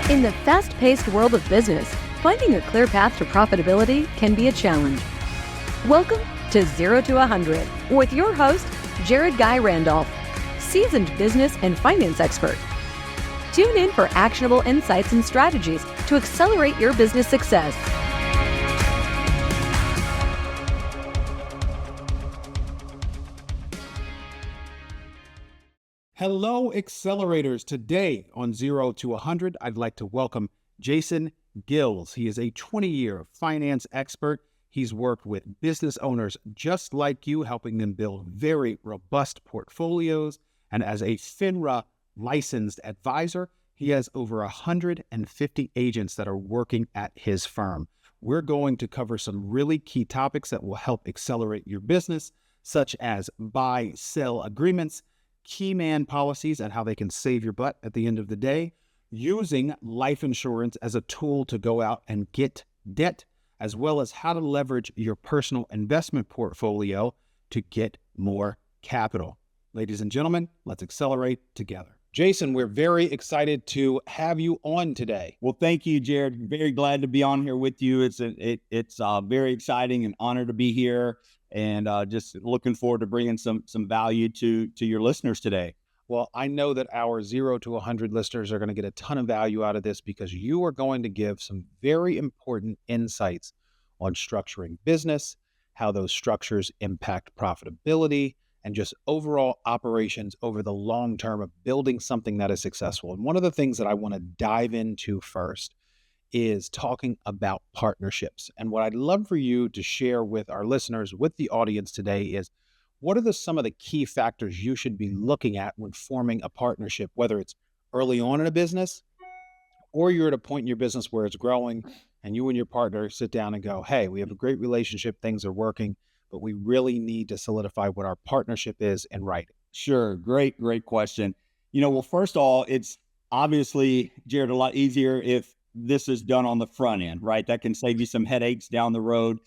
In the fast-paced world of business, finding a clear path to profitability can be a challenge. Welcome to 0 to 100 with your host, Jared Guy Randolph, seasoned business and finance expert. Tune in for actionable insights and strategies to accelerate your business success. Hello, Accelerators. Today on 0 to 100, I'd like to welcome Jason Gills. He is a 20-year finance expert. He's worked with business owners just like you, helping them build very robust portfolios. And as a FINRA licensed advisor, he has over 150 agents that are working at his firm. We're going to cover some really key topics that will help accelerate your business, such as buy-sell agreements, key man policies and how they can save your butt at the end of the day, using life insurance as a tool to go out and get debt, as well as how to leverage your personal investment portfolio to get more capital. Ladies and gentlemen, let's accelerate together. Jason, we're very excited to have you on today. Well, thank you, Jared. Very glad to be on here with you. It's very exciting and honor to be here, and just looking forward to bringing some value to your listeners today. Well, I know that our 0 to 100 listeners are going to get a ton of value out of this because you are going to give some very important insights on structuring business, how those structures impact profitability, and just overall operations over the long term of building something that is successful. And one of the things that I want to dive into first is talking about partnerships. And what I'd love for you to share with our listeners, with the audience today, is what are some of the key factors you should be looking at when forming a partnership, whether it's early on in a business or you're at a point in your business where it's growing and you and your partner sit down and go, hey, we have a great relationship, things are working, but we really need to solidify what our partnership is in writing. Sure. Great question. Well, first of all, it's obviously, Jared, a lot easier if this is done on the front end, right? That can save you some headaches down the road.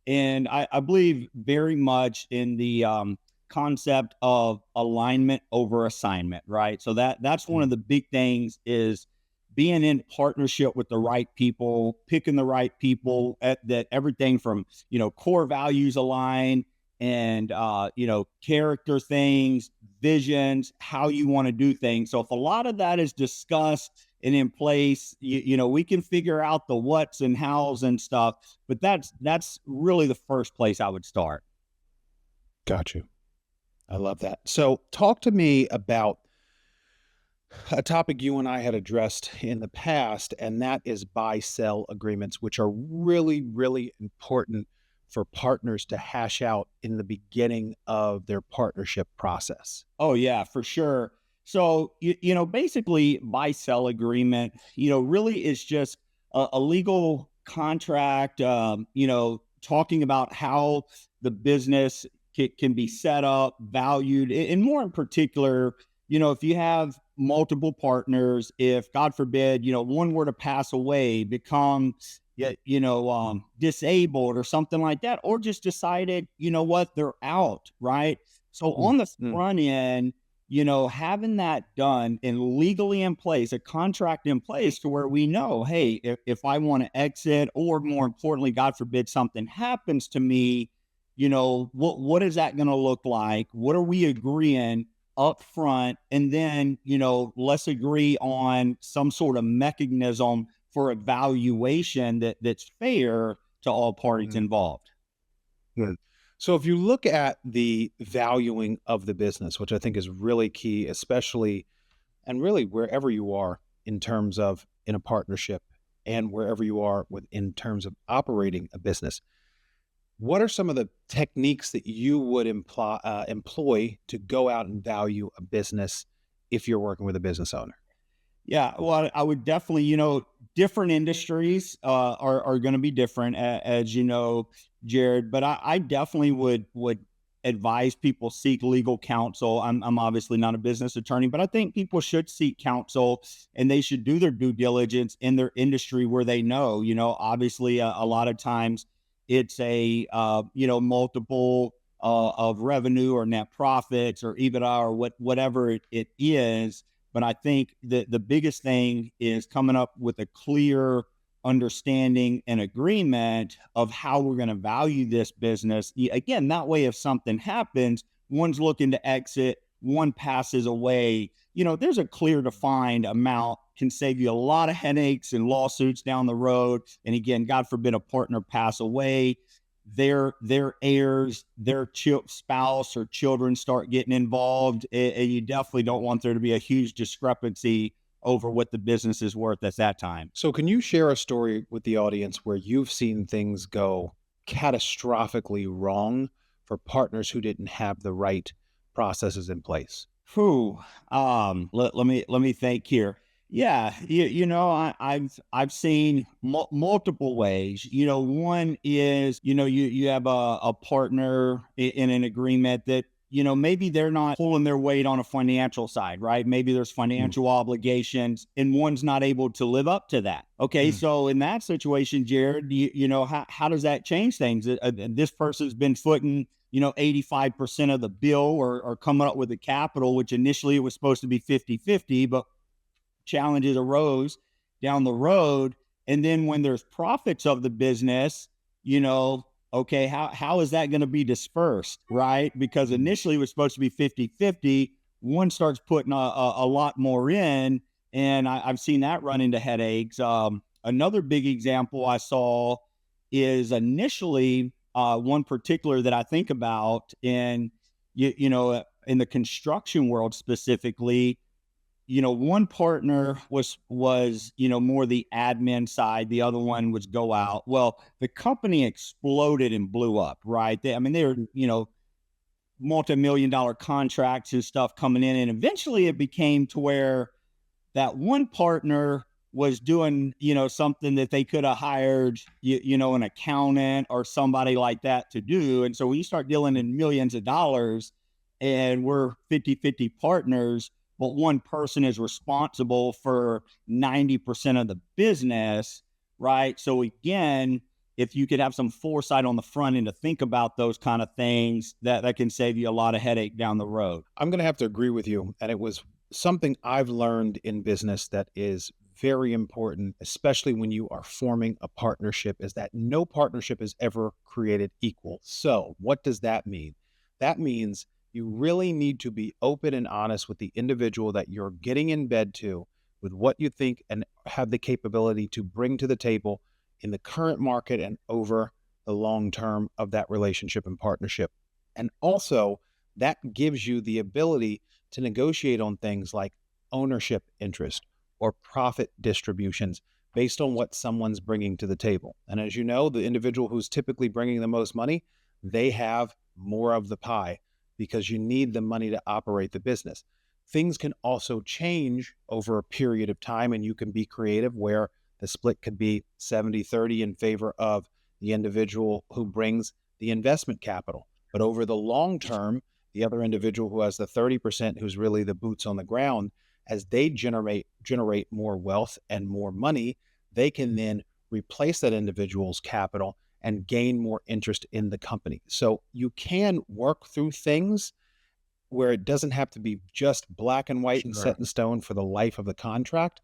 And I believe very much in the concept of alignment over assignment, right? So that's one of the big things, is being in partnership with the right people, picking the right people, that everything from, core values align, and, character things, visions, how you want to do things. So if a lot of that is discussed and in place, we can figure out the what's and how's and stuff, but that's really the first place I would start. Got you. I love that. So talk to me about a topic you and I had addressed in the past, and that is buy-sell agreements, which are really, really important for partners to hash out in the beginning of their partnership process. Oh, yeah, for sure. So, basically buy-sell agreement, really is just a legal contract, talking about how the business can be set up, valued, and more in particular, if you have multiple partners, if God forbid, one were to pass away, become, disabled or something like that, or just decided, they're out, right? So on the front end, having that done and legally in place, a contract in place to where we know, hey, if I want to exit, or more importantly, God forbid, something happens to me, what is that going to look like? What are we agreeing up front? And then, let's agree on some sort of mechanism for evaluation that's fair to all parties involved. Good. So if you look at the valuing of the business, which I think is really key, especially and really wherever you are in terms of in a partnership and wherever you are in terms of operating a business, what are some of the techniques that you would employ to go out and value a business if you're working with a business owner? Yeah, well, I would definitely, different industries are going to be different, as you know, Jared. But I definitely would advise people seek legal counsel. I'm obviously not a business attorney, but I think people should seek counsel, and they should do their due diligence in their industry where they know. Obviously, a lot of times it's a multiple of revenue or net profits or EBITDA or whatever it is. But I think that the biggest thing is coming up with a clear understanding and agreement of how we're going to value this business. Again, that way, if something happens, one's looking to exit, one passes away, there's a clear defined amount, can save you a lot of headaches and lawsuits down the road. And again, God forbid a partner pass away, their heirs, their spouse or children start getting involved. And you definitely don't want there to be a huge discrepancy over what the business is worth at that time. So can you share a story with the audience where you've seen things go catastrophically wrong for partners who didn't have the right processes in place? Let me think here. Yeah, I've seen multiple ways. One is, you have a partner in an agreement that, maybe they're not pulling their weight on a financial side, right? Maybe there's financial obligations and one's not able to live up to that. Okay. So in that situation, Jared, how does that change things? This person's been footing 85% of the bill or coming up with the capital, which initially it was supposed to be 50-50, but challenges arose down the road. And then when there's profits of the business, okay, how is that going to be dispersed, right? Because initially it was supposed to be 50-50. One starts putting a lot more in, and I've seen that run into headaches. Another big example I saw is initially one particular that I think about in, in the construction world specifically. One partner was more the admin side. The other one was go out. Well, the company exploded and blew up, right? They were, multi-million-dollar contracts and stuff coming in. And eventually it became to where that one partner was doing, something that they could have hired, an accountant or somebody like that to do. And so when you start dealing in millions of dollars and we're 50-50 partners, but one person is responsible for 90% of the business, right? So again, if you could have some foresight on the front end to think about those kind of things, that can save you a lot of headache down the road. I'm going to have to agree with you. And it was something I've learned in business that is very important, especially when you are forming a partnership, is that no partnership is ever created equal. So what does that mean? That means you really need to be open and honest with the individual that you're getting in bed to, with what you think and have the capability to bring to the table in the current market and over the long term of that relationship and partnership. And also, that gives you the ability to negotiate on things like ownership interest or profit distributions based on what someone's bringing to the table. And as you know, the individual who's typically bringing the most money, they have more of the pie, because you need the money to operate the business. Things can also change over a period of time, and you can be creative where the split could be 70-30 in favor of the individual who brings the investment capital. But over the long term, the other individual who has the 30%, who's really the boots on the ground, as they generate more wealth and more money, they can then replace that individual's capital and gain more interest in the company. So you can work through things where it doesn't have to be just black and white and set in stone for the life of the contract.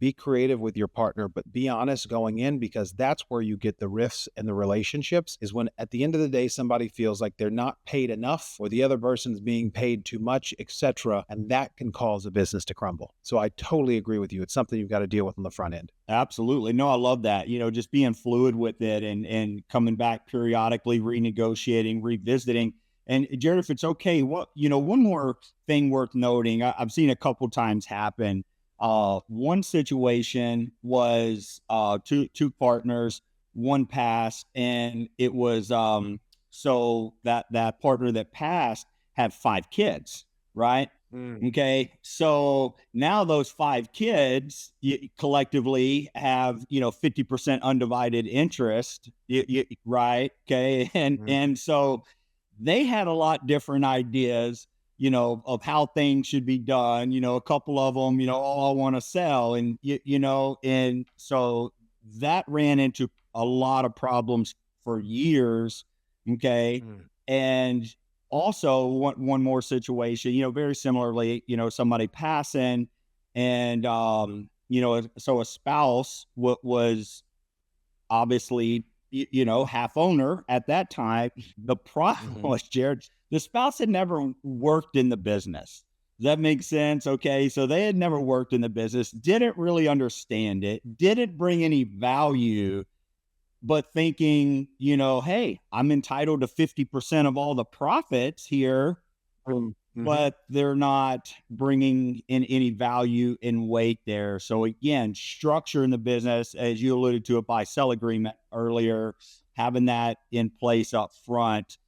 Be creative with your partner, but be honest going in, because that's where you get the rifts and the relationships, is when at the end of the day, somebody feels like they're not paid enough or the other person's being paid too much, etc. And that can cause a business to crumble. So I totally agree with you. It's something you've got to deal with on the front end. Absolutely. No, I love that. Just being fluid with it and coming back periodically, renegotiating, revisiting. And Jared, if it's okay, one more thing worth noting, I've seen a couple times happen. One situation was two partners, one passed, and it was so that partner that passed had 5 kids, right? Okay, so now those 5 kids collectively have 50% undivided interest, right? Okay, and so they had a lot different ideas, of how things should be done. A couple of them, I want to sell. And, and so that ran into a lot of problems for years. Okay. And also one more situation, very similarly, somebody passing, And, so a spouse was obviously, half owner at that time. The problem was, Jared, the spouse had never worked in the business. Does that make sense? Okay. So they had never worked in the business, didn't really understand it, didn't bring any value, but thinking, hey, I'm entitled to 50% of all the profits here, but they're not bringing in any value and weight there. So again, structure in the business, as you alluded to, a buy-sell agreement earlier, having that in place up front,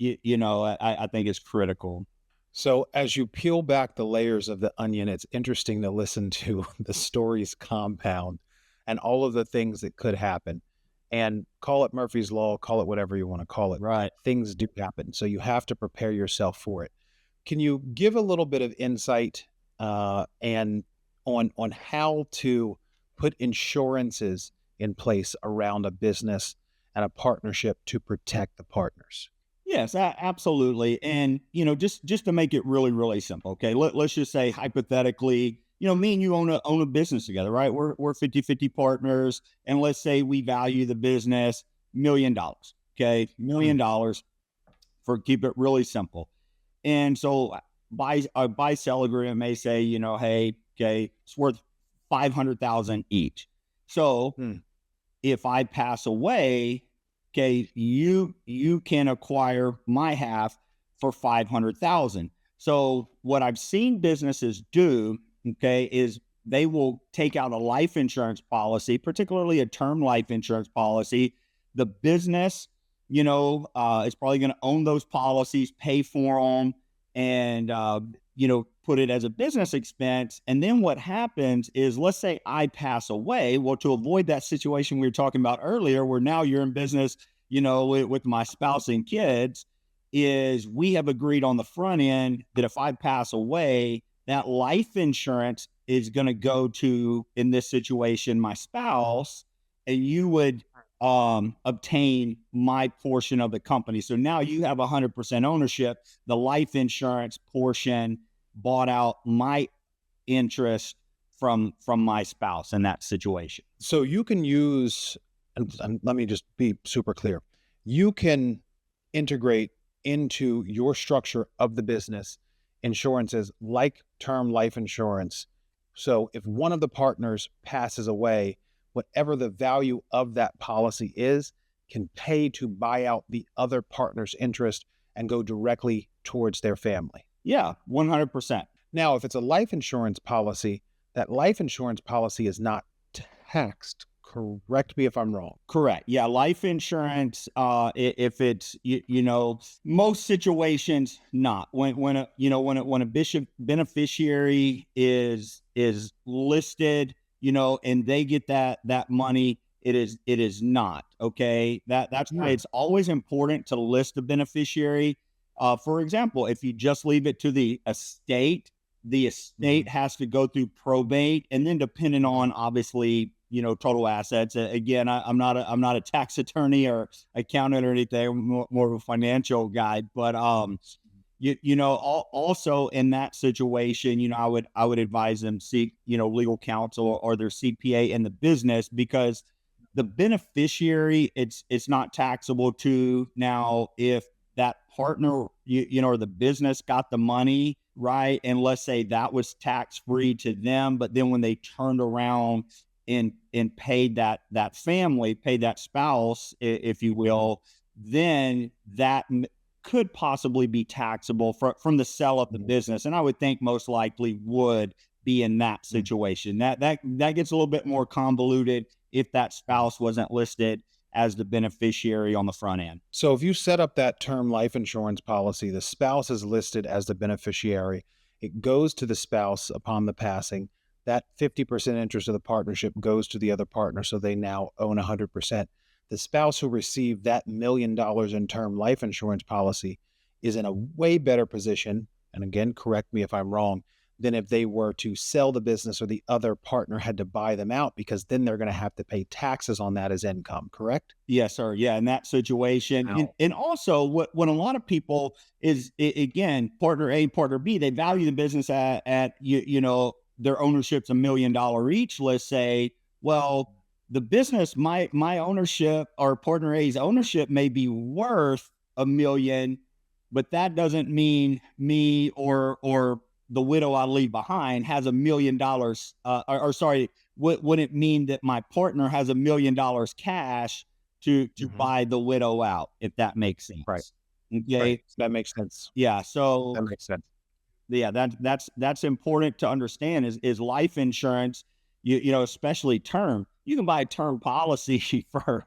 I think is critical. So as you peel back the layers of the onion, it's interesting to listen to the stories compound and all of the things that could happen. And call it Murphy's Law, call it whatever you want to call it. Right. Things do happen. So you have to prepare yourself for it. Can you give a little bit of insight and on how to put insurances in place around a business and a partnership to protect the partners? Yes, absolutely. And, just to make it really, really simple. Okay. Let's just say hypothetically, me and you own a business together, right? We're 50-50 partners. And let's say we value the business $1 million. Okay. $1 million for keep it really simple. And so buy sell agreement may say, hey, okay, it's worth 500,000 each. So if I pass away, okay, you can acquire my half for 500,000. So what I've seen businesses do, okay, is they will take out a life insurance policy, particularly a term life insurance policy. The business, is probably going to own those policies, pay for them, and put it as a business expense. And then what happens is, let's say I pass away. Well, to avoid that situation we were talking about earlier, where now you're in business, with my spouse and kids, is we have agreed on the front end that if I pass away, that life insurance is going to go to, in this situation, my spouse, and you would obtain my portion of the company. So now you have 100% ownership. The life insurance portion bought out my interest from my spouse in that situation. So you can use, and let me just be super clear, you can integrate into your structure of the business insurances like term life insurance. So if one of the partners passes away, whatever the value of that policy is can pay to buy out the other partner's interest and go directly towards their family. Yeah, 100%. Now, if it's a life insurance policy, that life insurance policy is not taxed. Correct me if I'm wrong. Correct. Yeah, life insurance. If it's most situations not. When a beneficiary is listed, and they get that money, it is not. Okay. That's why it's always important to list the beneficiary. For example, if you just leave it to the estate has to go through probate, and then depending on obviously, total assets. Again, I'm not a tax attorney or accountant or anything. I'm more of a financial guy, but also in that situation, I would advise them seek, legal counsel or their CPA in the business, because the beneficiary, it's not taxable to. Now, if that partner, or the business got the money, right, and let's say that was tax-free to them, but then when they turned around and paid that family, paid that spouse, if you will, then that could possibly be taxable from the sale of the business. And I would think most likely would be in that situation. That gets a little bit more convoluted if that spouse wasn't listed as the beneficiary on the front end. So if you set up that term life insurance policy, the spouse is listed as the beneficiary. It goes to the spouse upon the passing. That 50% interest of the partnership goes to the other partner, so they now own 100%. The spouse who received that $1 million in term life insurance policy is in a way better position, and again, correct me if I'm wrong, than if they were to sell the business or the other partner had to buy them out, because then they're going to have to pay taxes on that as income, correct? Yes, sir. Yeah, in that situation. And also what a lot of people is, again, partner A, partner B, they value the business at their ownership's $1 million each, let's say, well, the business, my ownership or partner A's ownership may be worth $1 million, but that doesn't mean me or the widow I leave behind has $1 million. Or sorry, would it mean that my partner has $1 million cash to buy the widow out, if that makes sense? Right. Okay. Right. That makes sense. Yeah. So That makes sense. yeah, that's important to understand is life insurance, especially term. You can buy a term policy for,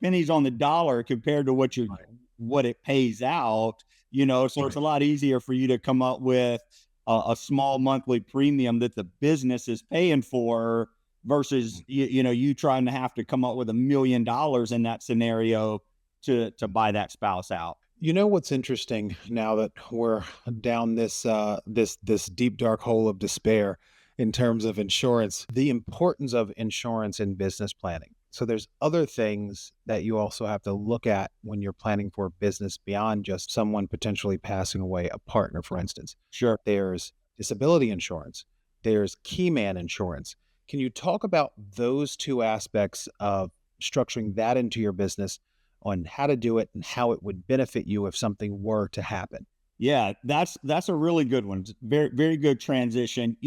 pennies on the dollar compared to what it pays out, so it's a lot easier for you to come up with a small monthly premium that the business is paying for versus, you trying to have to come up with $1 million in that scenario to buy that spouse out. You know what's interesting now that we're down this this deep dark hole of despair in terms of insurance, the importance of insurance in business planning. So there's other things that you also have to look at when you're planning for a business beyond just someone potentially passing away, a partner, for instance. Sure. There's disability insurance, there's key man insurance. Can you talk about those two aspects of structuring that into your business on how to do it and how it would benefit you if something were to happen? Yeah, that's a really good one. Very, very good transition.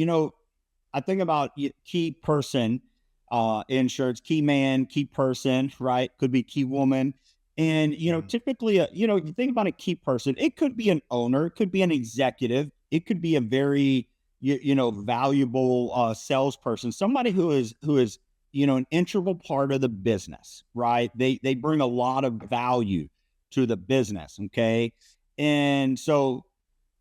I think about key person insurance, key man, key person, right? Could be key woman. And, typically, you think about a key person, it could be an owner, it could be an executive, it could be a very, valuable salesperson, somebody who is an integral part of the business, right? They bring a lot of value to the business. Okay. And so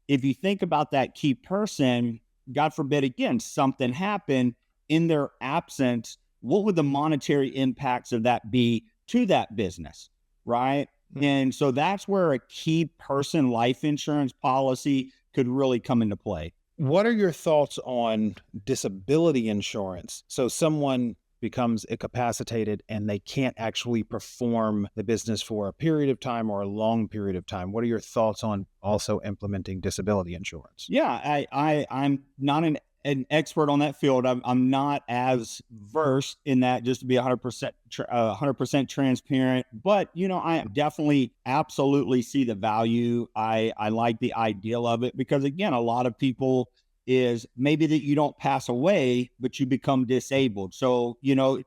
if you think about that key person, God forbid, again, something happened in their absence, what would the monetary impacts of that be to that business? Right. And so that's where a key person life insurance policy could really come into play. What are your thoughts on disability insurance? So someone becomes incapacitated and they can't actually perform the business for a period of time or a long period of time. What are your thoughts on also implementing disability insurance? Yeah, I'm not an expert on that field. I'm not as versed in that, just to be 100% transparent. But I definitely absolutely see the value. I like the ideal of it because, again, a lot of people is maybe that you don't pass away, but you become disabled. So,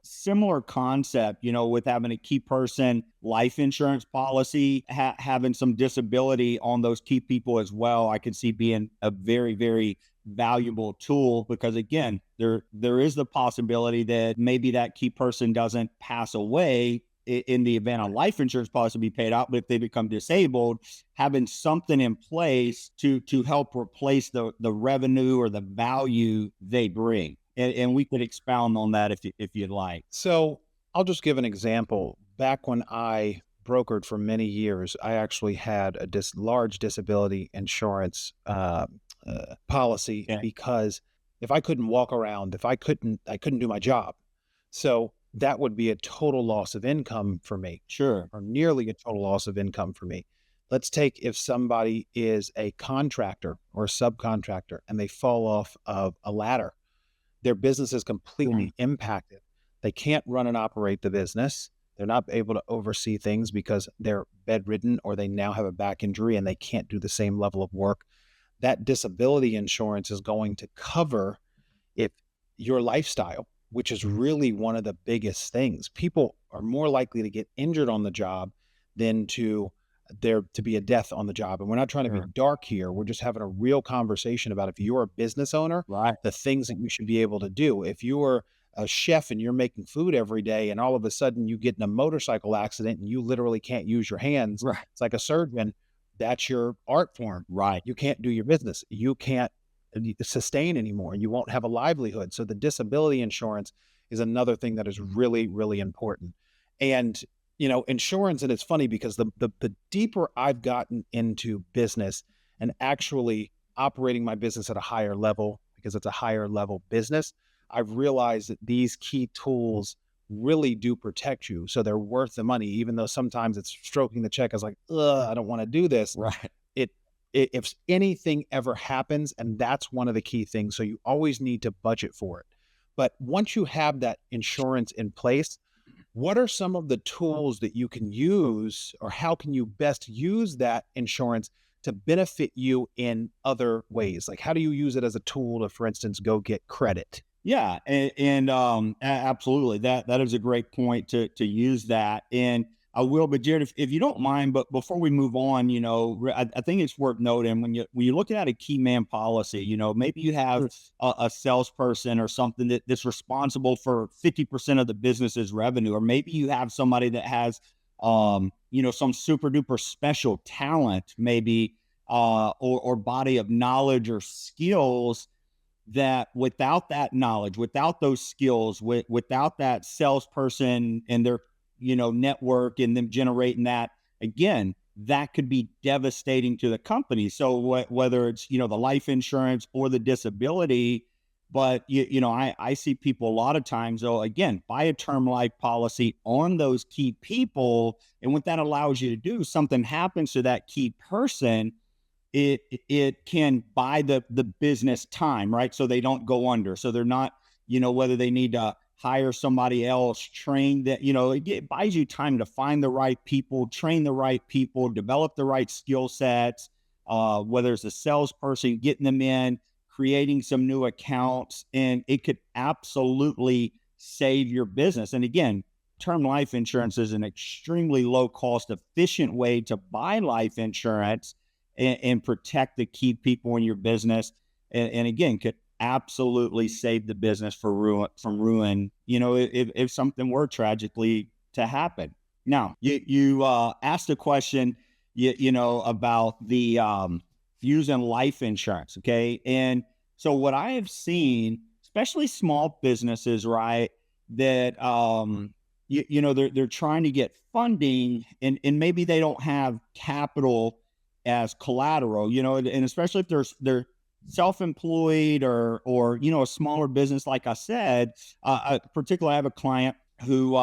similar concept, with having a key person life insurance policy, having some disability on those key people as well, I could see being a very, very valuable tool because, again, there is the possibility that maybe that key person doesn't pass away in the event a life insurance policy be paid out, but if they become disabled, having something in place to help replace the revenue or the value they bring. And we could expound on that if you'd like. So I'll just give an example. Back when I brokered for many years, I actually had a large disability insurance policy because if I couldn't walk around, I couldn't do my job. So that would be a total loss of income for me. Sure. Or nearly a total loss of income for me. Let's take if somebody is a contractor or a subcontractor and they fall off of a ladder, their business is completely impacted. They can't run and operate the business. They're not able to oversee things because they're bedridden or they now have a back injury and they can't do the same level of work. That disability insurance is going to cover if your lifestyle, which is really one of the biggest things. People are more likely to get injured on the job than to be a death on the job. And we're not trying to be dark here. We're just having a real conversation about if you're a business owner, right, the things that you should be able to do. If you're a chef and you're making food every day and all of a sudden you get in a motorcycle accident and you literally can't use your hands, right, it's like a surgeon, that's your art form. Right. You can't do your business. You can't sustain anymore. You won't have a livelihood. So the disability insurance is another thing that is really, really important. And, insurance, and it's funny because the deeper I've gotten into business and actually operating my business at a higher level, because it's a higher level business, I've realized that these key tools really do protect you. So they're worth the money, even though sometimes it's stroking the check as like, I don't want to do this. Right. if anything ever happens, and that's one of the key things. So you always need to budget for it. But once you have that insurance in place, what are some of the tools that you can use, or how can you best use that insurance to benefit you in other ways? Like, how do you use it as a tool to, for instance, go get credit? Yeah, absolutely. That is a great point to use that. And I will, but Jared, if you don't mind, but before we move on, I think it's worth noting when you're looking at a key man policy, maybe you have a salesperson or something that's responsible for 50% of the business's revenue, or maybe you have somebody that has some super duper special talent, maybe or body of knowledge or skills, that without that knowledge, without those skills, without that salesperson and their, network and them generating that, again, that could be devastating to the company. So whether it's, the life insurance or the disability, but I see people a lot of times, again, buy a term life policy on those key people. And what that allows you to do, something happens to that key person, it can buy the business time, right? So they don't go under. So they're not, whether they need to hire somebody else, train that, it buys you time to find the right people, train the right people, develop the right skill sets, whether it's a salesperson, getting them in, creating some new accounts, and it could absolutely save your business. And again, term life insurance is an extremely low cost, efficient way to buy life insurance and protect the key people in your business. And again, could absolutely save the business from ruin, if something were tragically to happen. Now, you asked a question, about the using life insurance. Okay. And so what I have seen, especially small businesses, right, that, they're trying to get funding and maybe they don't have capital as collateral, and especially if they're self-employed or a smaller business. Like I said, particularly I have a client who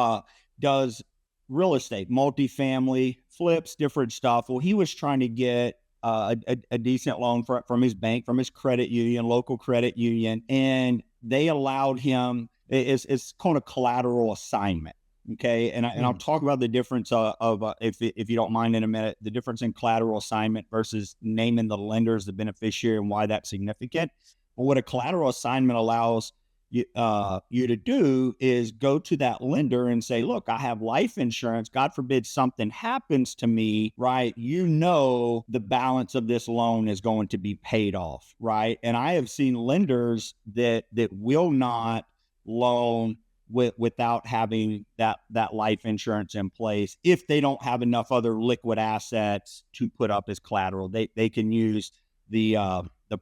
does real estate, multifamily, flips, different stuff. Well, he was trying to get a decent loan from his bank, from his credit union, local credit union, and they allowed him. It's called a collateral assignment. Okay. And I'll talk about the difference if you don't mind in a minute, the difference in collateral assignment versus naming the lender as the beneficiary and why that's significant. But what a collateral assignment allows you to do is go to that lender and say, look, I have life insurance. God forbid something happens to me, right? The balance of this loan is going to be paid off, right? And I have seen lenders that will not loan without having that life insurance in place. If they don't have enough other liquid assets to put up as collateral, they can use the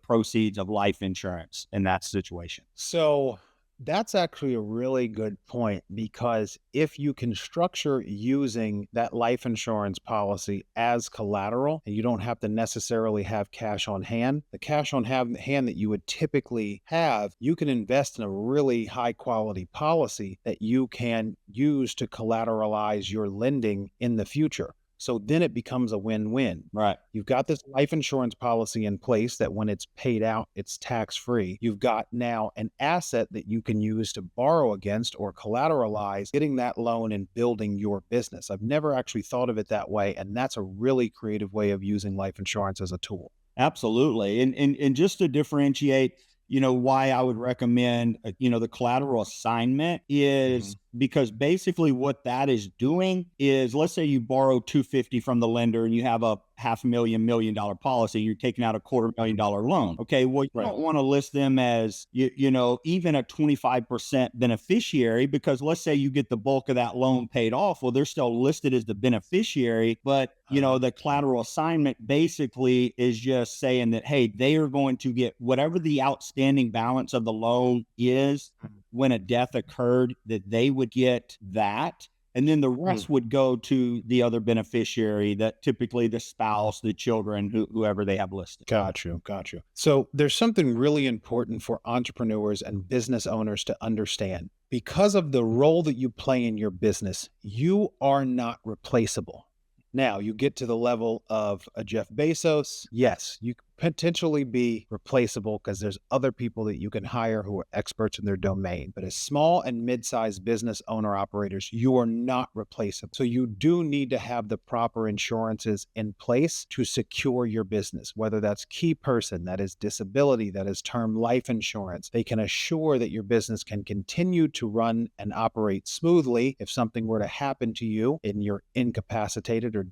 proceeds of life insurance in that situation. So that's actually a really good point, because if you can structure using that life insurance policy as collateral and you don't have to necessarily have cash on hand, the cash on hand that you would typically have, you can invest in a really high quality policy that you can use to collateralize your lending in the future. So then it becomes a win-win. Right. You've got this life insurance policy in place that when it's paid out, it's tax-free. You've got now an asset that you can use to borrow against or collateralize, getting that loan and building your business. I've never actually thought of it that way, and that's a really creative way of using life insurance as a tool. Absolutely. And just to differentiate, why I would recommend, the collateral assignment is because basically what that is doing is, let's say you borrow $250 from the lender and you have a $500,000 $1 million policy, you're taking out a $250,000 loan. Okay. Well, you don't want to list them as, even a 25% beneficiary, because let's say you get the bulk of that loan paid off. Well, they're still listed as the beneficiary, but the collateral assignment basically is just saying that, hey, they are going to get whatever the outstanding balance of the loan is when a death occurred, that they would get that. And then the rest would go to the other beneficiary, that typically the spouse, the children, whoever they have listed. Got you. So there's something really important for entrepreneurs and business owners to understand. Because of the role that you play in your business, you are not replaceable. Now, you get to the level of a Jeff Bezos, yes, you could potentially be replaceable because there's other people that you can hire who are experts in their domain. But as small and mid-sized business owner operators, you are not replaceable. So you do need to have the proper insurances in place to secure your business, whether that's key person, that is disability, that is term life insurance. They can assure that your business can continue to run and operate smoothly if something were to happen to you and you're incapacitated or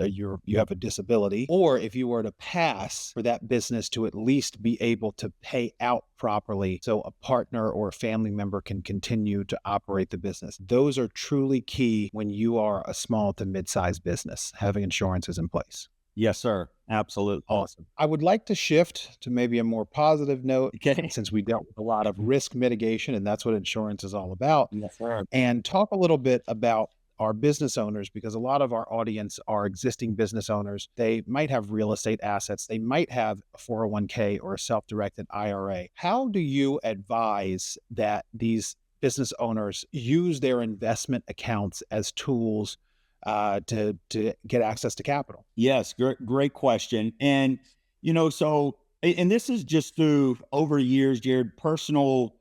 you have a disability, or if you were to pass, for that business to at least be able to pay out properly so a partner or a family member can continue to operate the business. Those are truly key when you are a small to mid-sized business, having insurances in place. Yes, sir. Absolutely. Awesome. I would like to shift to maybe a more positive note, Okay. since we dealt with a lot of risk mitigation, and that's what insurance is all about, Yes, sir. and talk a little bit about our business owners, because a lot of our audience are existing business owners. They might have real estate assets. They might have a 401k or a self-directed IRA. How do you advise that these business owners use their investment accounts as tools to get access to capital? Yes, great question. And, and this is just through over years, Jared, personal,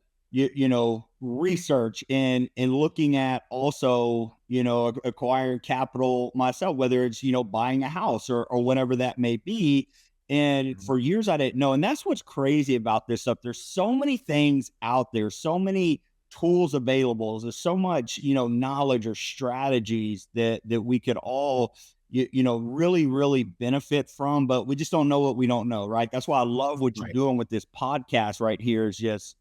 research and looking at also, acquiring capital myself, whether it's, buying a house or whatever that may be. And for years I didn't know. And that's what's crazy about this stuff. There's so many things out there, so many tools available. There's so much, knowledge or strategies that we could all, really, really benefit from, but we just don't know what we don't know, right? That's why I love what you're doing with this podcast right here, is just,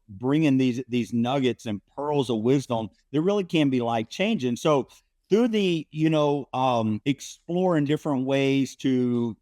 bringing these nuggets and pearls of wisdom that really can be life changing. So through the, exploring different ways to,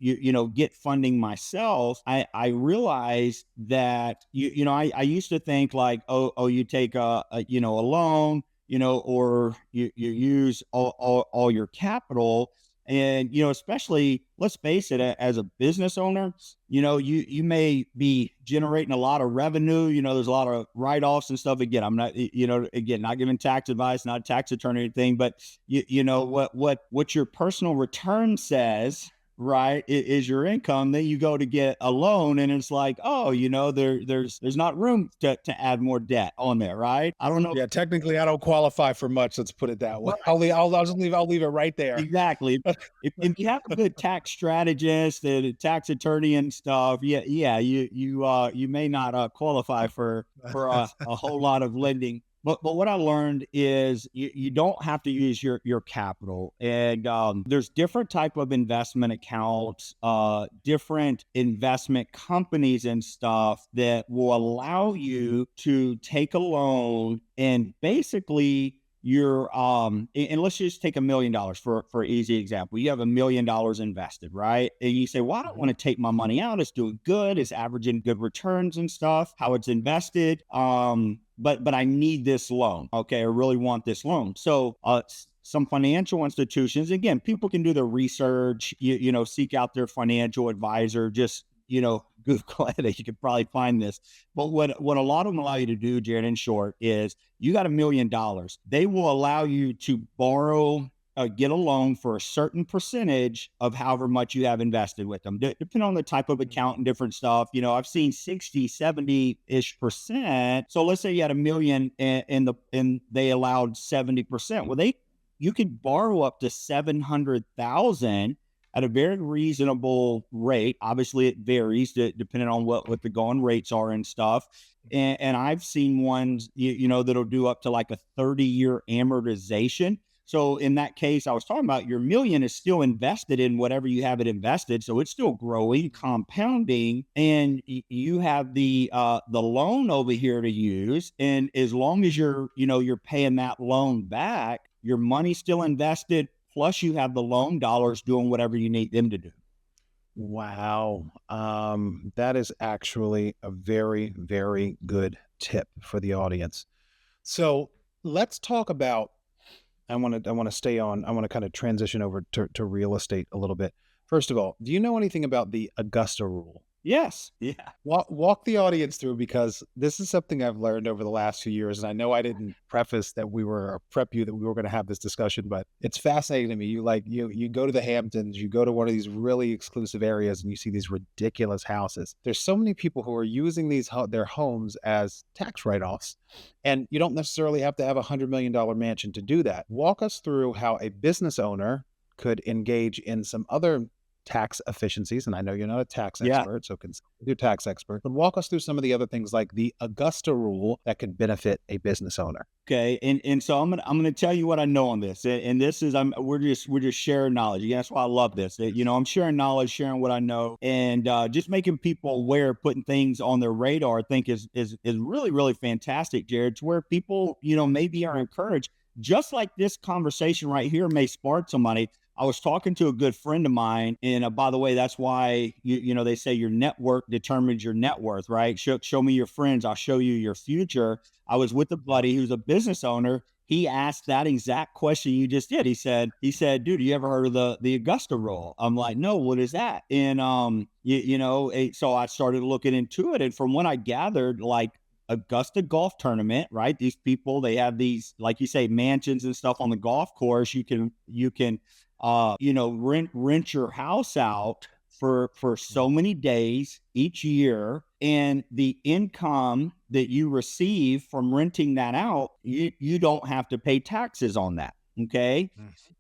get funding myself, I realized that, I used to think like, oh, you take a loan, or you use all your capital. And, especially, let's face it, as a business owner, you may be generating a lot of revenue. There's a lot of write-offs and stuff. Again, I'm not, not giving tax advice, not a tax attorney or anything, but what your personal return says, right, is your income. Then you go to get a loan and it's like, oh, there's not room to add more debt on there, right? I don't know. Yeah, technically I don't qualify for much. Let's put it that way. I'll leave it right there. Exactly. If you have a good tax strategist and a tax attorney and stuff, you may not qualify for a whole lot of lending. But what I learned is you don't have to use your capital, and there's different type of investment accounts, different investment companies and stuff that will allow you to take a loan and basically and let's just take $1 million for an easy example. You have $1 million invested, right? And you say, well, I don't want to take my money out. It's doing good. It's averaging good returns and stuff, how it's invested. But I need this loan. Okay. I really want this loan. So, some financial institutions, again, people can do their research, seek out their financial advisor, just, Google it. You could probably find this. But what a lot of them allow you to do, Jared, in short, is you got $1 million. They will allow you to borrow, get a loan for a certain percentage of however much you have invested with them, depending on the type of account and different stuff. I've seen 60, 70-ish%. So let's say you had $1 million and they allowed 70%. Well, you could borrow up to $700,000 at a very reasonable rate. Obviously, it varies depending on what the going rates are and stuff. And I've seen ones, that'll do up to like a 30-year amortization. So in that case, I was talking about, your $1 million is still invested in whatever you have it invested. So it's still growing, compounding, and you have the loan over here to use. And as long as you're paying that loan back, your money's still invested. Plus you have the loan dollars doing whatever you need them to do. Wow. That is actually a very, very good tip for the audience. So let's talk about, I want to kind of transition over to real estate a little bit. First of all, do you know anything about the Augusta rule? Yes. Yeah. Walk the audience through, because this is something I've learned over the last few years. And I know I didn't preface that we were or prep you that we were going to have this discussion, but it's fascinating to me. You go to the Hamptons, you go to one of these really exclusive areas, and you see these ridiculous houses. There's so many people who are using their homes as tax write-offs, and you don't necessarily have to have $100 million mansion to do that. Walk us through how a business owner could engage in some other tax efficiencies. And I know you're not a tax Yeah. expert, so consult with your tax expert, but walk us through some of the other things like the Augusta rule that could benefit a business owner. Okay, and so I'm gonna tell you what I know on this, and this is we're just sharing knowledge. Yeah, that's why I love this. I'm sharing knowledge, sharing what I know, and just making people aware, putting things on their radar. I think is really really fantastic, Jared. To where people maybe are encouraged, just like this conversation right here may spark somebody. I was talking to a good friend of mine, and by the way, that's why they say your network determines your net worth, right? Show me your friends, I'll show you your future. I was with a buddy who's a business owner. He asked that exact question you just did. He said, dude, you ever heard of the Augusta rule? I'm like, no, what is that? And so I started looking into it, and from what I gathered, like Augusta golf tournament, right? These people, they have these, like you say, mansions and stuff on the golf course. You can rent your house out for so many days each year, and the income that you receive from renting that out, you don't have to pay taxes on that. Okay.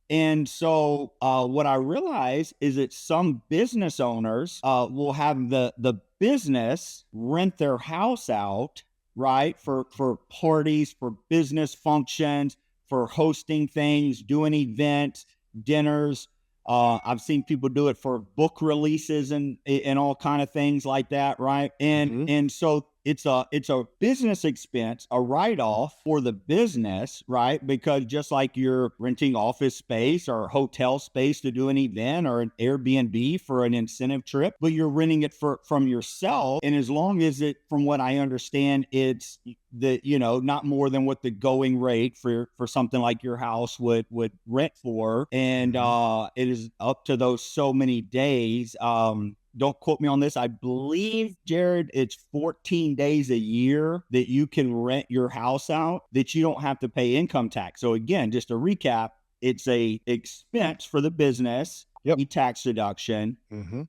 And so what I realize is that some business owners will have the business rent their house out, right, for parties, for business functions, for hosting things, doing events, dinners. I've seen people do it for book releases and all kind of things like that, right? And so it's a business expense, a write-off for the business, right? Because just like you're renting office space or hotel space to do an event, or an Airbnb for an incentive trip, but you're renting it from yourself. And as long as it, from what I understand, it's not more than what the going rate for something like your house would rent for. And it is up to those so many days. Don't quote me on this. I believe, Jared, it's 14 days a year that you can rent your house out that you don't have to pay income tax. So again, just to recap, it's a expense for the business, tax deduction.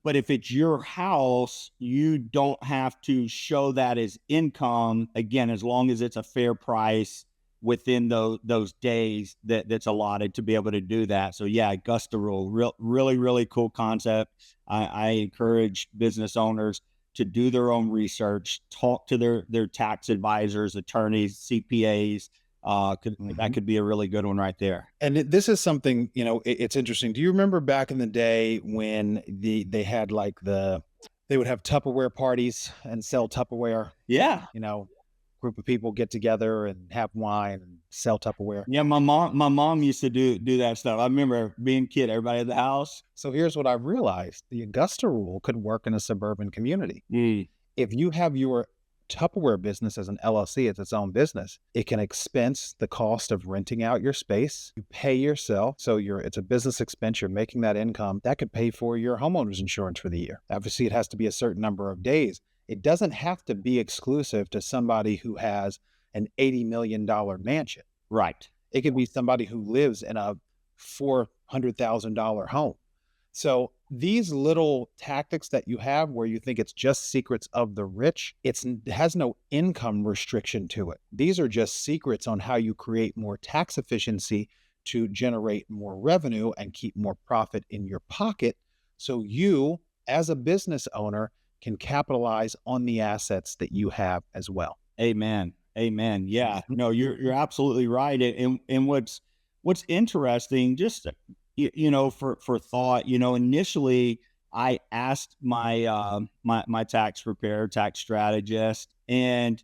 But if it's your house, you don't have to show that as income, again, as long as it's a fair price within those days that's allotted to be able to do that. So yeah, Augusta rule, really, really cool concept. I encourage business owners to do their own research, talk to their tax advisors, attorneys, CPAs. That could be a really good one right there. And this is something, it's interesting. Do you remember back in the day when they had they would have Tupperware parties and sell Tupperware? Yeah. Group of people get together and have wine and sell Tupperware. Yeah, my mom used to do that stuff. I remember being a kid, everybody at the house. So here's what I've realized. The Augusta rule could work in a suburban community. If you have your Tupperware business as an LLC, it's its own business, it can expense the cost of renting out your space. You pay yourself. So it's a business expense. You're making that income. That could pay for your homeowner's insurance for the year. Obviously, it has to be a certain number of days. It doesn't have to be exclusive to somebody who has an $80 million mansion. Right. It could be somebody who lives in a $400,000 home. So these little tactics that you have where you think it's just secrets of the rich, it has no income restriction to it. These are just secrets on how you create more tax efficiency to generate more revenue and keep more profit in your pocket. So you, as a business owner, can capitalize on the assets that you have as well. Amen. Yeah, no, you're absolutely right. And what's interesting, just for thought, initially I asked my tax preparer, tax strategist, and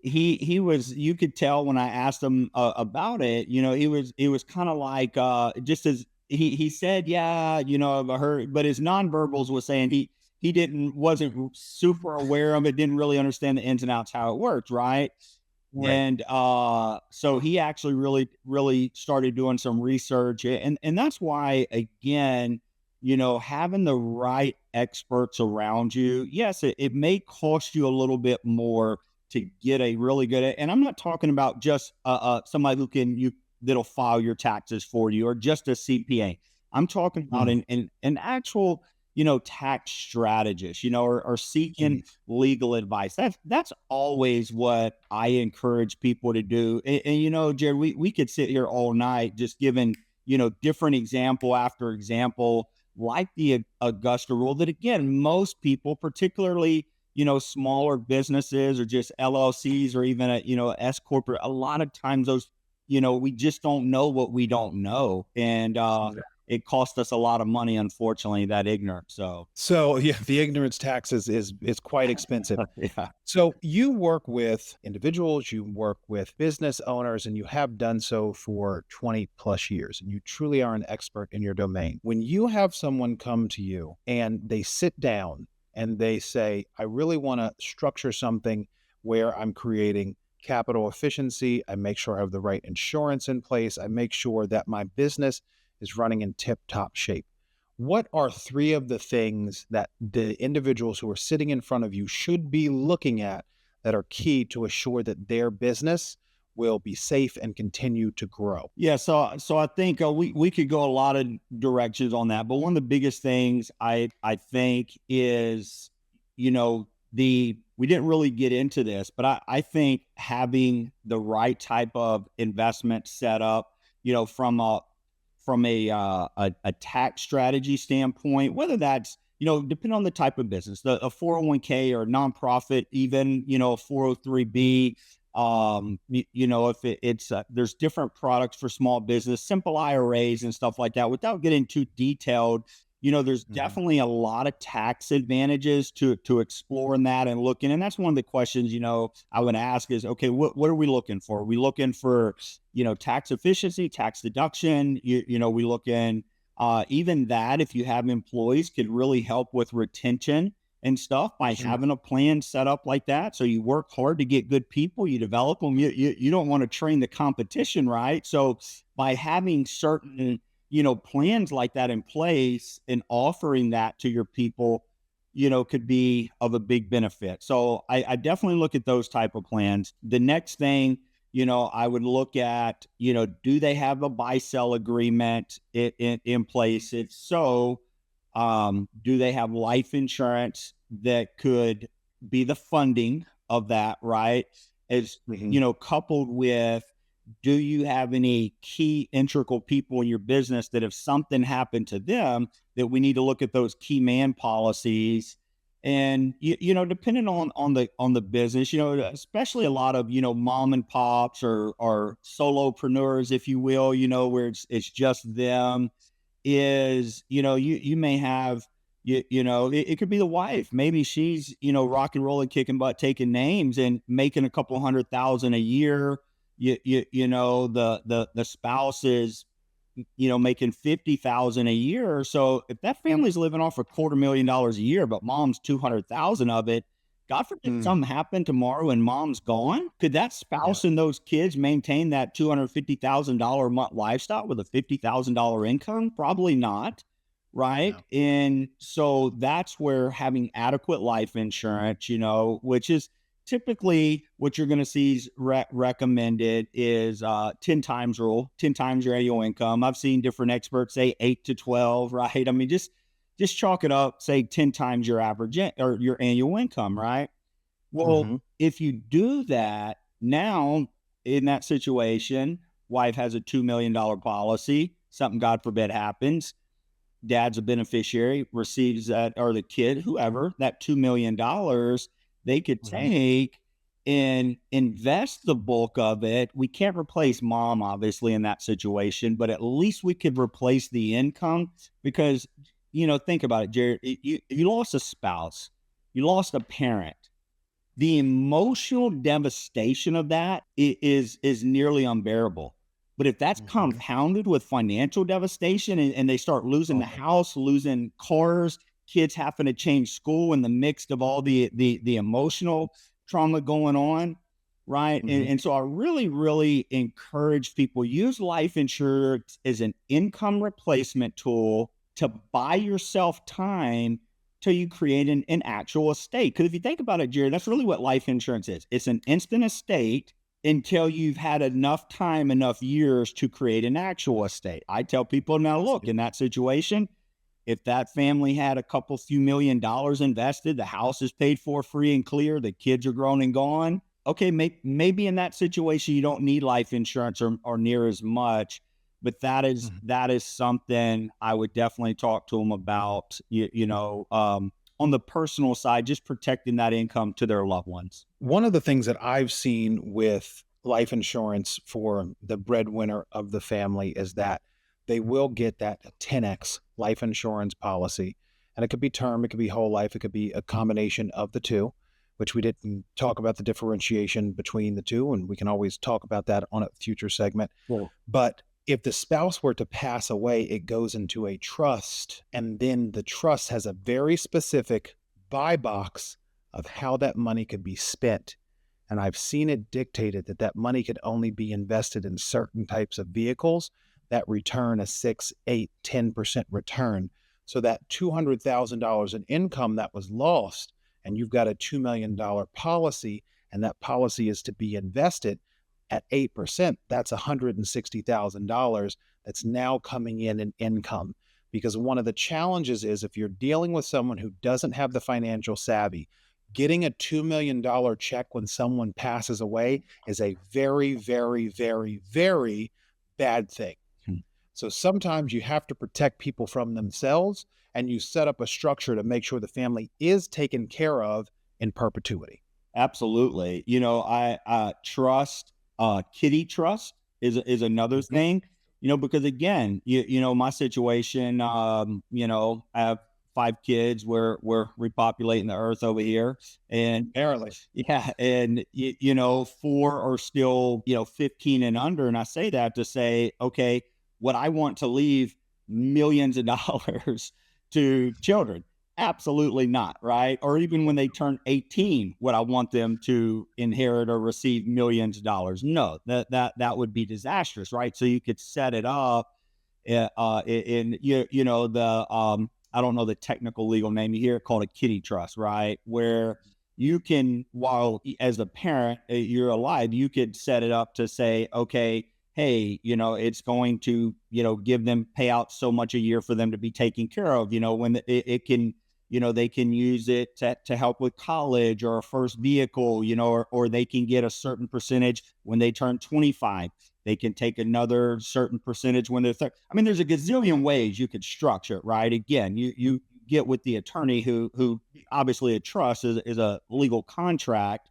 he was, you could tell when I asked him about it, he was kind of like just as he said, yeah, I heard, but his nonverbals was saying he wasn't super aware of it, didn't really understand the ins and outs, how it worked. Right. And so he actually really, really started doing some research. And that's why, again, having the right experts around you, yes, it may cost you a little bit more to get a really good, and I'm not talking about just somebody that'll file your taxes for you or just a CPA. I'm talking about an actual, tax strategist, or seeking legal advice. That's always what I encourage people to do. And Jared, we could sit here all night just giving, different example after example, like the Augusta rule, that again, most people, particularly, smaller businesses or just LLCs or even S corporate, a lot of times those, we just don't know what we don't know. And it cost us a lot of money, unfortunately, that ignorance. So yeah, the ignorance tax is quite expensive. Yeah. So you work with individuals, you work with business owners, and you have done so for 20 plus years, and you truly are an expert in your domain. When you have someone come to you and they sit down and they say, I really want to structure something where I'm creating capital efficiency, I make sure I have the right insurance in place, I make sure that my business is running in tip-top shape. What are three of the things that the individuals who are sitting in front of you should be looking at that are key to assure that their business will be safe and continue to grow? Yeah, so I think we could go a lot of directions on that, but one of the biggest things I think is, we didn't really get into this, but I think having the right type of investment set up, from a tax strategy standpoint, whether that's, depending on the type of business, a 401k or nonprofit, even, a 403b, if it's there's different products for small business, simple IRAs and stuff like that, without getting too detailed. There's definitely a lot of tax advantages to explore in that and looking. And that's one of the questions, I would ask is, okay, what are we looking for? Are we looking for, tax efficiency, tax deduction? We look in, even that, if you have employees, could really help with retention and stuff by having a plan set up like that. So you work hard to get good people, you develop them. You don't want to train the competition, right? So by having certain plans like that in place and offering that to your people, could be of a big benefit. So I definitely look at those type of plans. The next thing, I would look at, do they have a buy-sell agreement in place? If so, do they have life insurance that could be the funding of that, right? As, coupled with, do you have any key integral people in your business that if something happened to them, that we need to look at those key man policies? And, depending on the business, especially a lot of, mom and pops or solopreneurs, if you will, where it's just them, is, you may have, it could be the wife. Maybe she's, rock and rolling, kicking butt, taking names and making a couple $100,000 a year. The spouse is, making 50,000 a year. So if that family's living off $250,000 a year, but mom's 200,000 of it, God forbid something happened tomorrow and mom's gone, could that spouse and those kids maintain that $250,000 a month lifestyle with a $50,000 income? Probably not. Right. No. And so that's where having adequate life insurance, which is typically what you're going to see is recommended is 10 times rule, 10 times your annual income. I've seen different experts say 8 to 12, right? I mean, just chalk it up, say 10 times your average or your annual income, right? Well, if you do that now in that situation, wife has a $2 million policy, something God forbid happens, dad's a beneficiary, receives that, or the kid, whoever, that $2 million, they could take and invest the bulk of it. We can't replace mom, obviously, in that situation, but at least we could replace the income because, think about it, Jared, you lost a spouse, you lost a parent. The emotional devastation of that is nearly unbearable. But if that's compounded with financial devastation and they start losing the house, losing cars, kids having to change school in the mix of all the emotional trauma going on, right? And so I really, really encourage people, use life insurance as an income replacement tool to buy yourself time till you create an actual estate. Because if you think about it, Jared, that's really what life insurance is. It's an instant estate until you've had enough time, enough years to create an actual estate. I tell people now, look, in that situation, if that family had a few $1,000,000 invested, the house is paid for free and clear, the kids are grown and gone. Okay, maybe in that situation, you don't need life insurance or near as much. But that is something I would definitely talk to them about, on the personal side, just protecting that income to their loved ones. One of the things that I've seen with life insurance for the breadwinner of the family is that they will get that 10x life insurance policy. And it could be term, it could be whole life, it could be a combination of the two, which we didn't talk about the differentiation between the two. And we can always talk about that on a future segment. Cool. But if the spouse were to pass away, it goes into a trust, and then the trust has a very specific buy box of how that money could be spent. And I've seen it dictated that that money could only be invested in certain types of vehicles that return a 6, 8, 10% return. So that $200,000 in income that was lost, and you've got a $2 million policy, and that policy is to be invested at 8%, that's $160,000 that's now coming in income. Because one of the challenges is if you're dealing with someone who doesn't have the financial savvy, getting a $2 million check when someone passes away is a very, very, very, very bad thing. So sometimes you have to protect people from themselves, and you set up a structure to make sure the family is taken care of in perpetuity. Absolutely. I trust. Kitty trust is another thing, because again, my situation, I have 5 kids. We're repopulating the earth over here, and Apparently. yeah, and 4 are still 15 and under, and I say that to say, okay, would I want to leave millions of dollars to children? Absolutely not, right? Or even when they turn 18, would I want them to inherit or receive millions of dollars? No, that would be disastrous, right? So you could set it up in I don't know the technical legal name. You hear it called a kitty trust, right? Where you can, while as a parent you're alive, you could set it up to say, okay, hey, it's going to, give them payout so much a year for them to be taken care of, when it can, they can use it to help with college or a first vehicle, or they can get a certain percentage when they turn 25. They can take another certain percentage when they're 30. I mean, there's a gazillion ways you could structure it, right? Again, you get with the attorney who obviously a trust is a legal contract,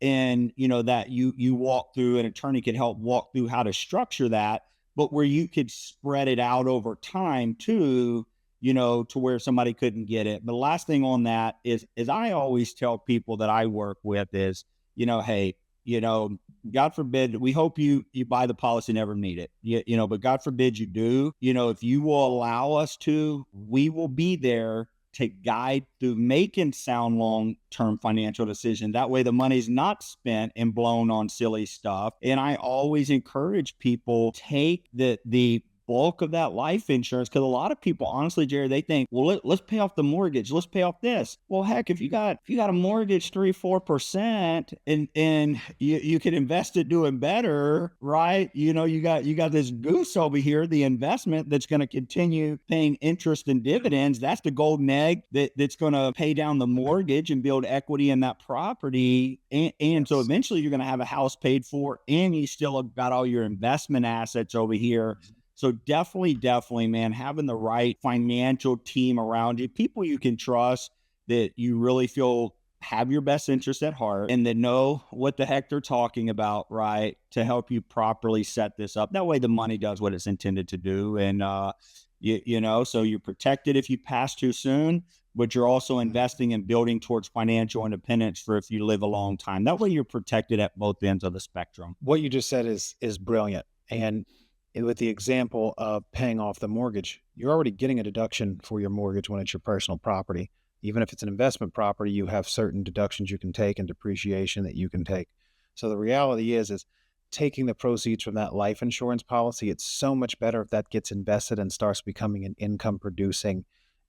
and that you walk through, an attorney could help walk through how to structure that, but where you could spread it out over time too, to where somebody couldn't get it. But the last thing on that is I always tell people that I work with is, hey, God forbid, we hope you buy the policy, never need it, but God forbid you do, if you will allow us to, we will be there to guide through making sound long-term financial decisions. That way the money's not spent and blown on silly stuff. And I always encourage people, take the bulk of that life insurance, because a lot of people, honestly, Jerry, they think, well, let's pay off the mortgage, let's pay off this. Well, heck, if you got a mortgage 3-4% and you can invest it doing better, right? You got this goose over here, the investment that's going to continue paying interest and dividends. That's the golden egg that's going to pay down the mortgage and build equity in that property. And so eventually you're going to have a house paid for, and you still have got all your investment assets over here. So definitely, man, having the right financial team around you, people you can trust, that you really feel have your best interest at heart, and that know what the heck they're talking about, right, to help you properly set this up. That way the money does what it's intended to do. And, so you're protected if you pass too soon, but you're also investing and building towards financial independence for if you live a long time. That way you're protected at both ends of the spectrum. What you just said is brilliant. And with the example of paying off the mortgage, you're already getting a deduction for your mortgage when it's your personal property. Even if it's an investment property, you have certain deductions you can take and depreciation that you can take. So the reality is taking the proceeds from that life insurance policy. It's so much better if that gets invested and starts becoming an income producing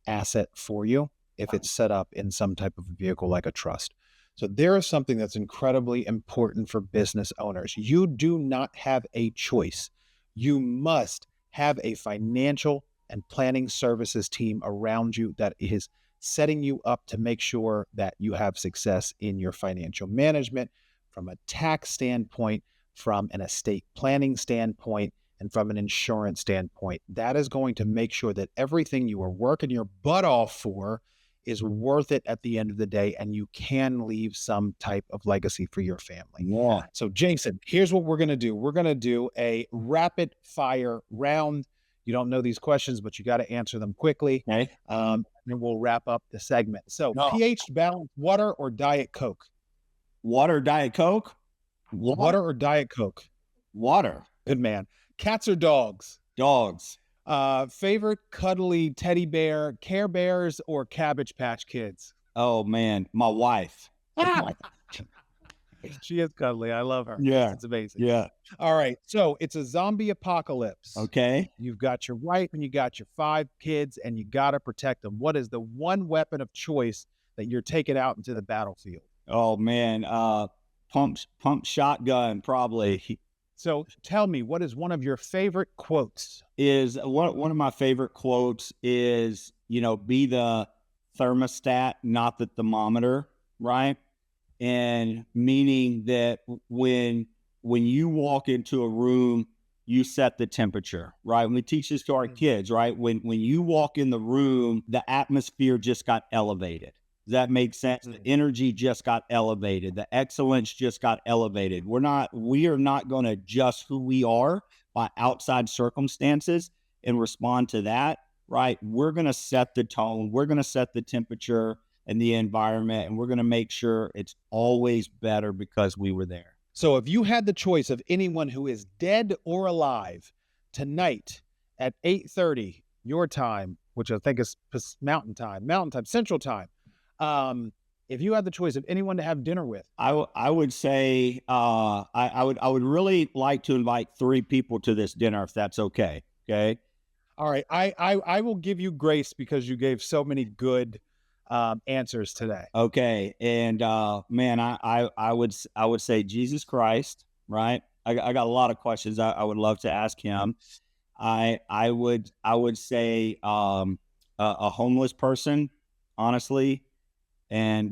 asset for you if it's set up in some type of vehicle like a trust. So there is something that's incredibly important for business owners. You do not have a choice. You must have a financial and planning services team around you that is setting you up to make sure that you have success in your financial management from a tax standpoint, from an estate planning standpoint, and from an insurance standpoint. That is going to make sure that everything you are working your butt off for is worth it at the end of the day, and you can leave some type of legacy for your family. Yeah. So Jason, here's what we're going to do. We're going to do a rapid fire round. You don't know these questions, but you got to answer them quickly. Okay. And we'll wrap up the segment. So No. pH balanced water or Diet Coke? Water, Diet Coke? Water or Diet Coke? Water. Good man. Cats or dogs? Dogs. Favorite cuddly teddy bear, Care Bears or Cabbage Patch Kids? Oh man, my wife. She is cuddly. I love her. Yeah. It's amazing. Yeah. All right. So it's a zombie apocalypse. Okay. You've got your wife and you got your 5 kids and you got to protect them. What is the one weapon of choice that you're taking out into the battlefield? Oh man, pump shotgun probably. So tell me, what is one of your favorite quotes? Is one of my favorite quotes is, be the thermostat, not the thermometer, right? And meaning that when you walk into a room, you set the temperature, right? And we teach this to our kids, right? When you walk in the room, the atmosphere just got elevated. Does that make sense? The energy just got elevated. The excellence just got elevated. We are not going to adjust who we are by outside circumstances and respond to that, right? We're going to set the tone. We're going to set the temperature and the environment, and we're going to make sure it's always better because we were there. So if you had the choice of anyone who is dead or alive tonight at 8:30 your time, which I think is Mountain Time, Central Time, if you had the choice of anyone to have dinner with, I would say I would really like to invite 3 people to this dinner if that's okay. Okay. All right. I will give you grace because you gave so many good answers today. Okay. And man, I would say Jesus Christ, right? I got a lot of questions I would love to ask him. I would say a homeless person, honestly, and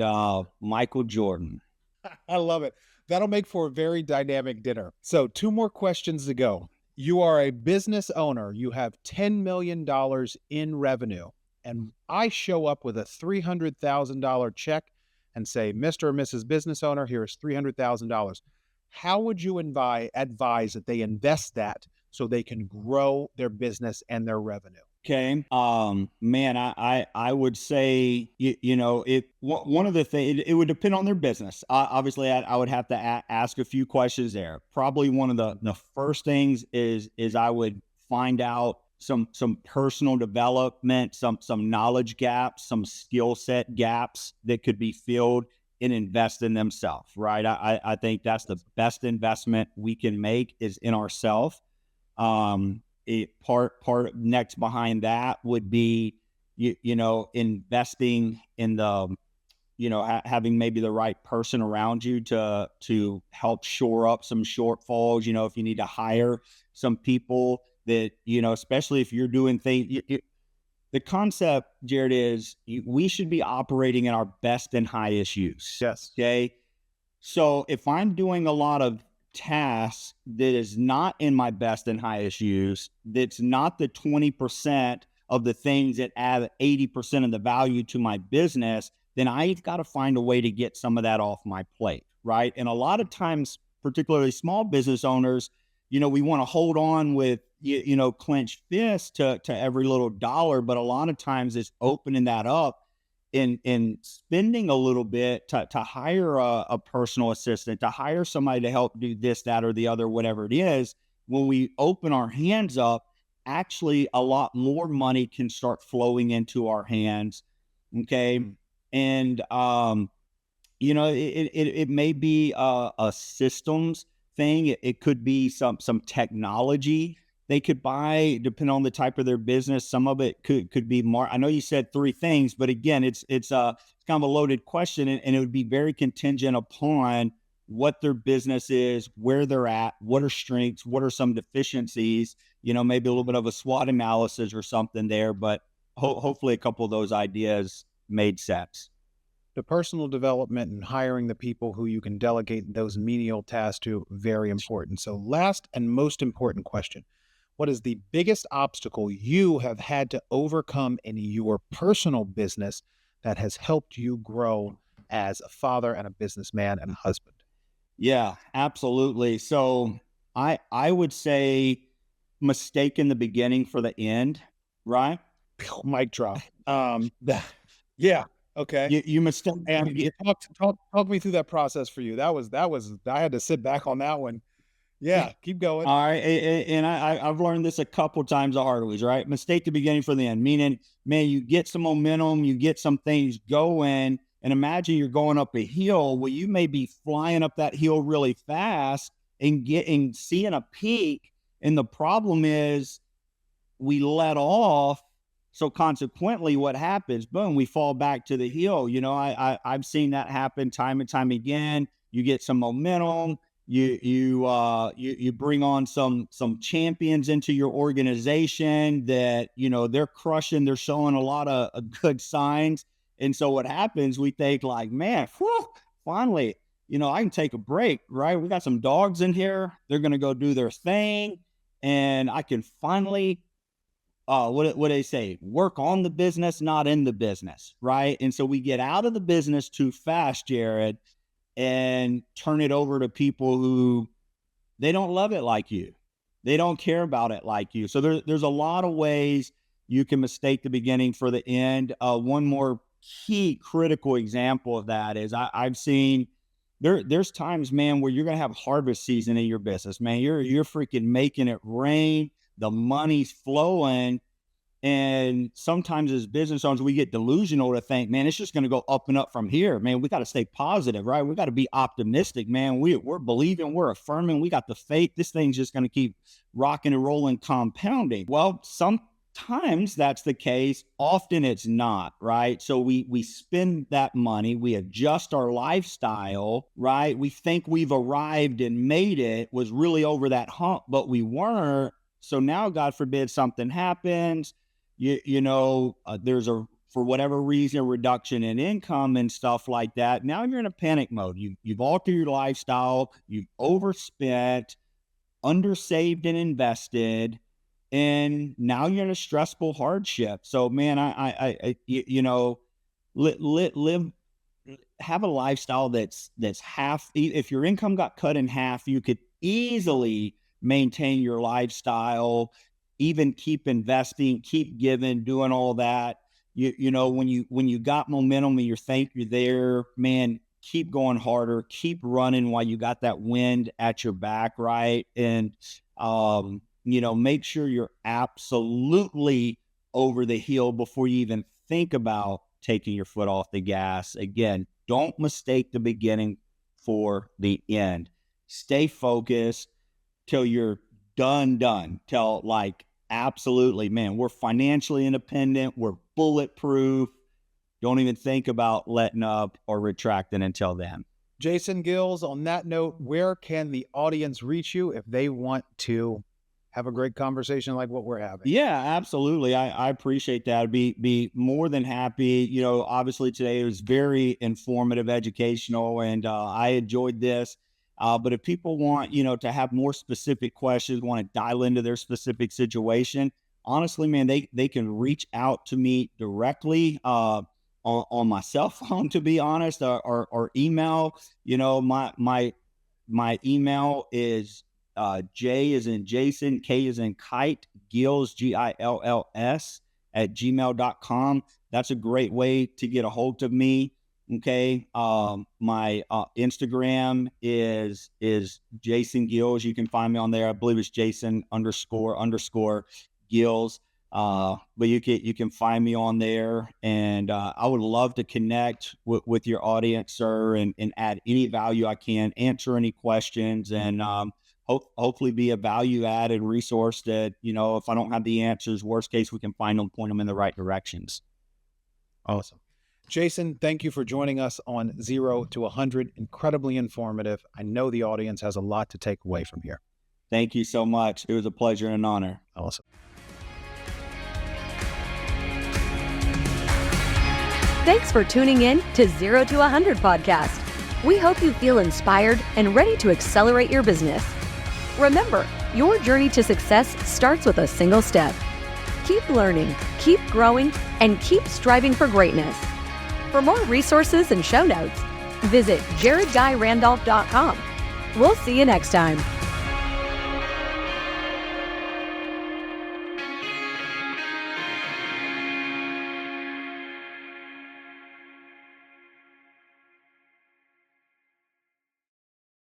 Michael Jordan. I love it. That'll make for a very dynamic dinner. So 2 more questions to go. You are a business owner. You have $10 million in revenue. And I show up with a $300,000 check and say, Mr. or Mrs. Business Owner, here is $300,000. How would you advise that they invest that so they can grow their business and their revenue? Okay. Man, I would say, one of the things, it would depend on their business. Obviously I would have to ask a few questions there. Probably one of the first things is I would find out some personal development, some knowledge gaps, some skill set gaps that could be filled, and invest in themselves, right? I think that's the best investment we can make is in ourselves. Part next behind that would be, investing in the, having maybe the right person around you to help shore up some shortfalls. If you need to hire some people that, especially if you're doing things, the concept, Jared, is we should be operating in our best and highest use. Yes. Okay. So if I'm doing a lot of tasks that is not in my best and highest use, that's not the 20% of the things that add 80% of the value to my business, then I've got to find a way to get some of that off my plate, right? And a lot of times, particularly small business owners, we want to hold on with, clenched fists to every little dollar, but a lot of times it's opening that up and spending a little bit to hire a personal assistant, to hire somebody to help do this, that, or the other, whatever it is. When we open our hands up, actually a lot more money can start flowing into our hands. Okay. And, it may be a systems thing. It could be some technology they could buy, depending on the type of their business. Some of it could be more. I know you said three things, but again, it's kind of a loaded question, and it would be very contingent upon what their business is, where they're at, what are strengths, what are some deficiencies. Maybe a little bit of a SWOT analysis or something there, but hopefully a couple of those ideas made sense. The personal development and hiring the people who you can delegate those menial tasks to, very important. So last and most important question, what is the biggest obstacle you have had to overcome in your personal business that has helped you grow as a father and a businessman and a husband? Yeah, absolutely. So I would say mistake in the beginning for the end, right? Mic drop. Yeah. Okay. You mistake. And talk me through that process for you. That was, I had to sit back on that one. Yeah. Keep going. All right. And I've learned this a couple times the hard ways, right? Mistake the beginning for the end, meaning, man, you get some momentum, you get some things going, and imagine you're going up a hill. Well, you may be flying up that hill really fast and seeing a peak. And the problem is we let off. So consequently, what happens? Boom, we fall back to the hill. I've seen that happen time and time again. You get some momentum. You bring on some champions into your organization that they're crushing. They're showing a lot of good signs. And so what happens? We think like, man, finally, I can take a break, right? We got some dogs in here. They're gonna go do their thing, and I can finally. What do they say? Work on the business, not in the business, right? And so we get out of the business too fast, Jared, and turn it over to people who they don't love it like you. They don't care about it like you. So there's a lot of ways you can mistake the beginning for the end. One more key critical example of that is I've seen there's times, man, where you're going to have harvest season in your business, man. You're freaking making it rain. The money's flowing. And sometimes as business owners, we get delusional to think, man, it's just going to go up and up from here. Man, we got to stay positive, right? We got to be optimistic, man. We're believing, we're affirming, we got the faith. This thing's just going to keep rocking and rolling, compounding. Well, sometimes that's the case. Often it's not, right? So we spend that money, we adjust our lifestyle, right? We think we've arrived and made it, was really over that hump, but we weren't. So now, God forbid, something happens, there's for whatever reason, a reduction in income and stuff like that. Now you're in a panic mode. You've altered your lifestyle, you've overspent, undersaved and invested, and now you're in a stressful hardship. So, man, live, have a lifestyle that's half. If your income got cut in half, you could easily maintain your lifestyle, even keep investing, keep giving, doing all that. When you got momentum and you think you're there, man, keep going harder, keep running while you got that wind at your back, right? And make sure you're absolutely over the hill before you even think about taking your foot off the gas. Again, don't mistake the beginning for the end. Stay focused till you're done. Till like, absolutely, man, we're financially independent. We're bulletproof. Don't even think about letting up or retracting until then. Jason Gills, on that note, where can the audience reach you if they want to have a great conversation like what we're having? Yeah, absolutely. I appreciate that. I'd be more than happy. Obviously today it was very informative, educational, and I enjoyed this. But if people want, to have more specific questions, want to dial into their specific situation, honestly, man, they can reach out to me directly on my cell phone, to be honest, or email. My email is J as in Jason, K as in Kite, Gills, Gills @gmail.com. That's a great way to get a hold of me. Okay. My Instagram is Jason Gills. You can find me on there. I believe it's Jason __Gills. But you can find me on there, and I would love to connect with your audience, sir, and add any value I can, answer any questions, and hopefully be a value added resource that, if I don't have the answers, worst case, we can point them in the right directions. Awesome. Jason, thank you for joining us on 0 to 100. Incredibly informative. I know the audience has a lot to take away from here. Thank you so much. It was a pleasure and an honor. Awesome. Thanks for tuning in to 0 to 100 podcast. We hope you feel inspired and ready to accelerate your business. Remember, your journey to success starts with a single step. Keep learning, keep growing, and keep striving for greatness. For more resources and show notes, visit jaredguyrandolph.com. We'll see you next time.